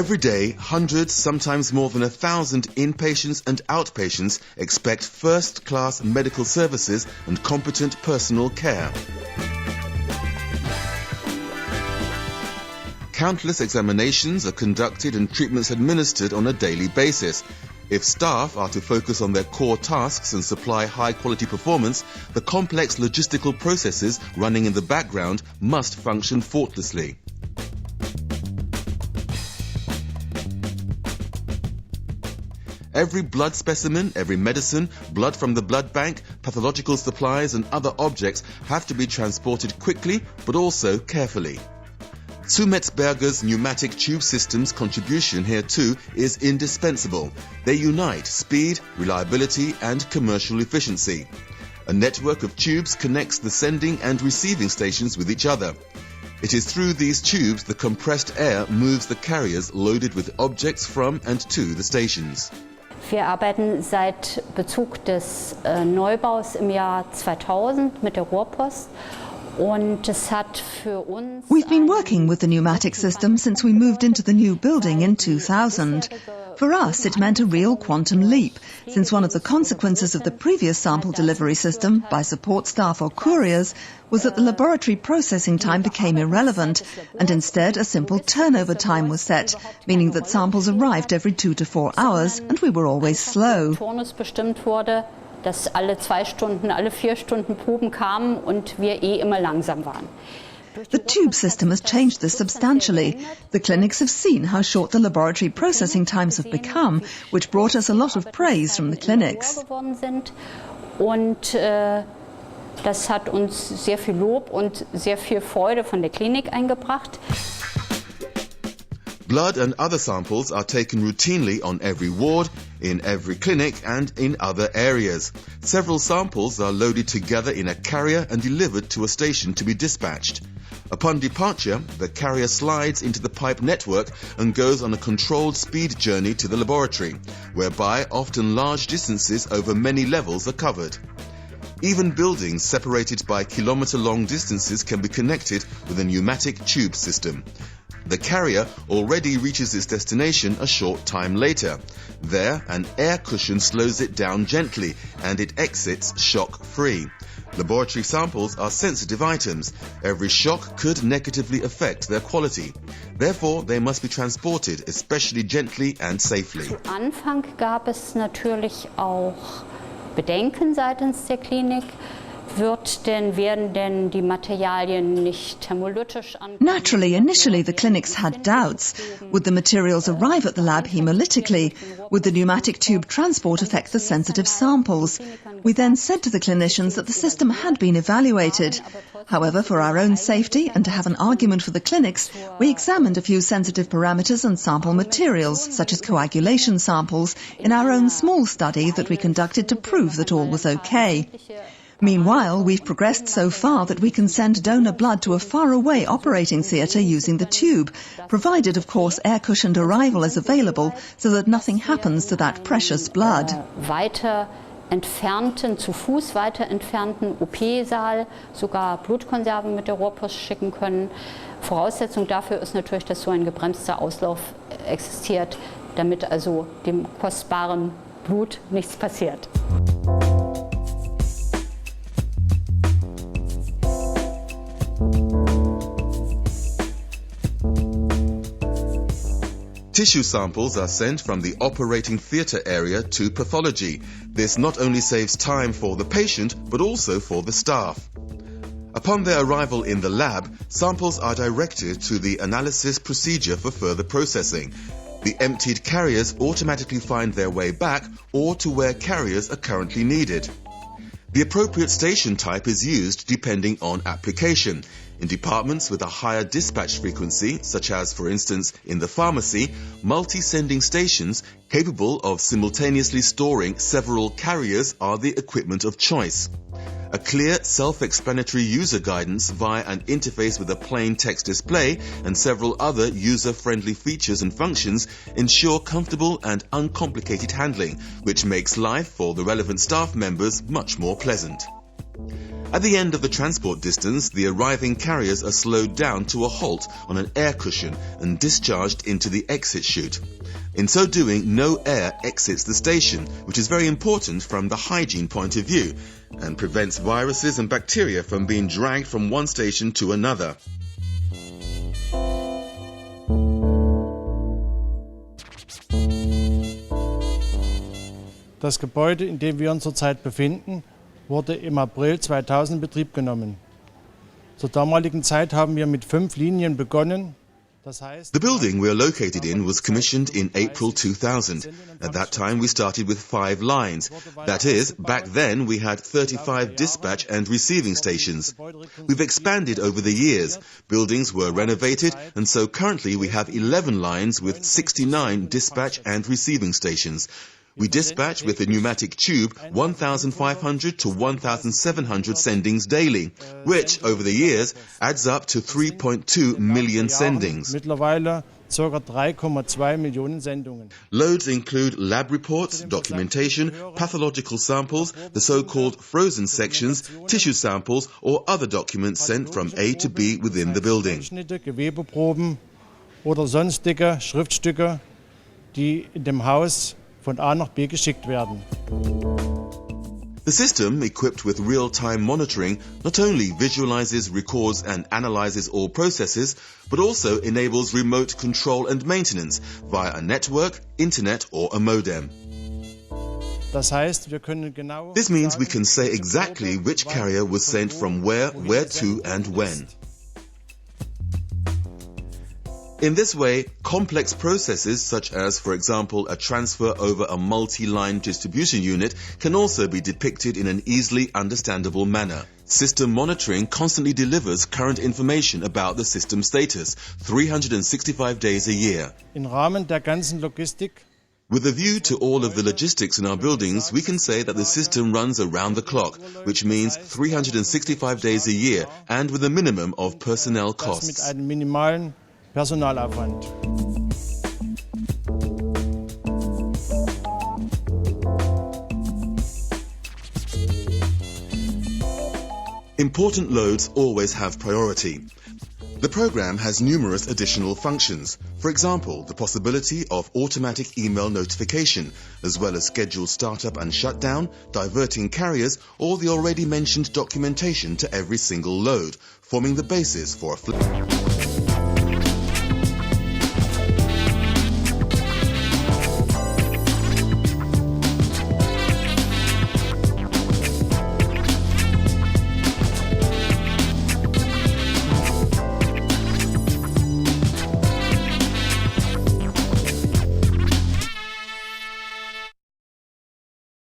Every day, hundreds, sometimes more than 1,000 inpatients and outpatients expect first-class medical services and competent personal care. Countless examinations are conducted and treatments administered on a daily basis. If staff are to focus on their core tasks and supply high-quality performance, the complex logistical processes running in the background must function faultlessly. Every blood specimen, every medicine, blood from the blood bank, pathological supplies and other objects have to be transported quickly but also carefully. Zumetzberger's pneumatic tube system's contribution here too is indispensable. They unite speed, reliability and commercial efficiency. A network of tubes connects the sending and receiving stations with each other. It is through these tubes the compressed air moves the carriers loaded with objects from and to the stations. Wir arbeiten seit Bezug des Neubaus im Jahr 2000 mit der Rohrpost. We've been working with the pneumatic system since we moved into the new building in 2000. For us, it meant a real quantum leap, since one of the consequences of the previous sample delivery system, by support staff or couriers, was that the laboratory processing time became irrelevant, and instead a simple turnover time was set, meaning that samples arrived every 2 to 4 hours, and we were always slow. Dass alle 2 Stunden, alle 4 Stunden Proben kamen und wir immer langsam waren. The tube system has changed this substantially. The clinics have seen how short the laboratory processing times have become, which brought us a lot of praise from the clinics. Und das hat uns sehr viel Lob und sehr viel Freude von der Klinik eingebracht. Blood and other samples are taken routinely on every ward, in every clinic and in other areas. Several samples are loaded together in a carrier and delivered to a station to be dispatched. Upon departure, the carrier slides into the pipe network and goes on a controlled speed journey to the laboratory, whereby often large distances over many levels are covered. Even buildings separated by kilometre-long distances can be connected with a pneumatic tube system. The carrier already reaches its destination a short time later. There, an air cushion slows it down gently and it exits shock-free. Laboratory samples are sensitive items. Every shock could negatively affect their quality. Therefore, they must be transported, especially gently and safely. Zu Anfang gab es natürlich auch Bedenken seitens der Klinik. Werden denn die Materialien nicht thermolytisch Naturally, initially the clinics had doubts. Would the materials arrive at the lab hemolytically? Would the pneumatic tube transport affect the sensitive samples? We then said to the clinicians that the system had been evaluated. However, for our own safety and to have an argument for the clinics, we examined a few sensitive parameters and sample materials, such as coagulation samples, in our own small study that we conducted to prove that all was okay. Meanwhile, we've progressed so far that we can send donor blood to a faraway operating theatre using the tube, provided, of course, air-cushioned arrival is available so that nothing happens to that precious blood. Zu Fuß weiter entfernten OP-Saal sogar Blutkonserven mit der Rohrpost schicken können. Voraussetzung dafür ist natürlich, dass so ein gebremster Auslauf existiert, damit also dem kostbaren Blut nichts passiert. Tissue samples are sent from the operating theatre area to pathology. This not only saves time for the patient, but also for the staff. Upon their arrival in the lab, samples are directed to the analysis procedure for further processing. The emptied carriers automatically find their way back or to where carriers are currently needed. The appropriate station type is used depending on application. In departments with a higher dispatch frequency, such as, for instance, in the pharmacy, multi-sending stations capable of simultaneously storing several carriers are the equipment of choice. A clear, self-explanatory user guidance via an interface with a plain text display and several other user-friendly features and functions ensure comfortable and uncomplicated handling, which makes life for the relevant staff members much more pleasant. At the end of the transport distance, the arriving carriers are slowed down to a halt on an air cushion and discharged into the exit chute. In so doing, no air exits the station, which is very important from the hygiene point of view, and prevents viruses and bacteria from being dragged from one station to another. Das Gebäude, in dem wir uns zurzeit befinden, wurde im April 2000 in Betrieb genommen. Zur damaligen Zeit haben wir mit 5 Linien begonnen. The building we are located in was commissioned in April 2000. At that time we started with 5 lines. That is, back then we had 35 dispatch and receiving stations. We've expanded over the years. Buildings were renovated, and so currently we have 11 lines with 69 dispatch and receiving stations. We dispatch with the pneumatic tube 1,500 to 1,700 sendings daily, which, over the years, adds up to 3.2 million sendings. Mittlerweile ca. 3,2 Millionen Sendungen. Loads include lab reports, documentation, pathological samples, the so-called frozen sections, tissue samples, or other documents sent from A to B within the building. Gewebeproben oder sonstige Schriftstücke, die in dem Haus von A nach B geschickt werden. The system, equipped with real-time monitoring, not only visualizes, records and analyzes all processes, but also enables remote control and maintenance via a network, internet or a modem. Das heißt, wir können genau This means we can say exactly which carrier was sent from where to and when. In this way, complex processes such as, for example, a transfer over a multi-line distribution unit can also be depicted in an easily understandable manner. System monitoring constantly delivers current information about the system status, 365 days a year. Im Rahmen der ganzen Logistik. With a view to all of the logistics in our buildings, we can say that the system runs around the clock, which means 365 days a year and with a minimum of personnel costs. Mit einem minimalen Personalaufwand. Important loads always have priority. The program has numerous additional functions. For example, the possibility of automatic email notification, as well as scheduled startup and shutdown, diverting carriers, or the already mentioned documentation to every single load, forming the basis for a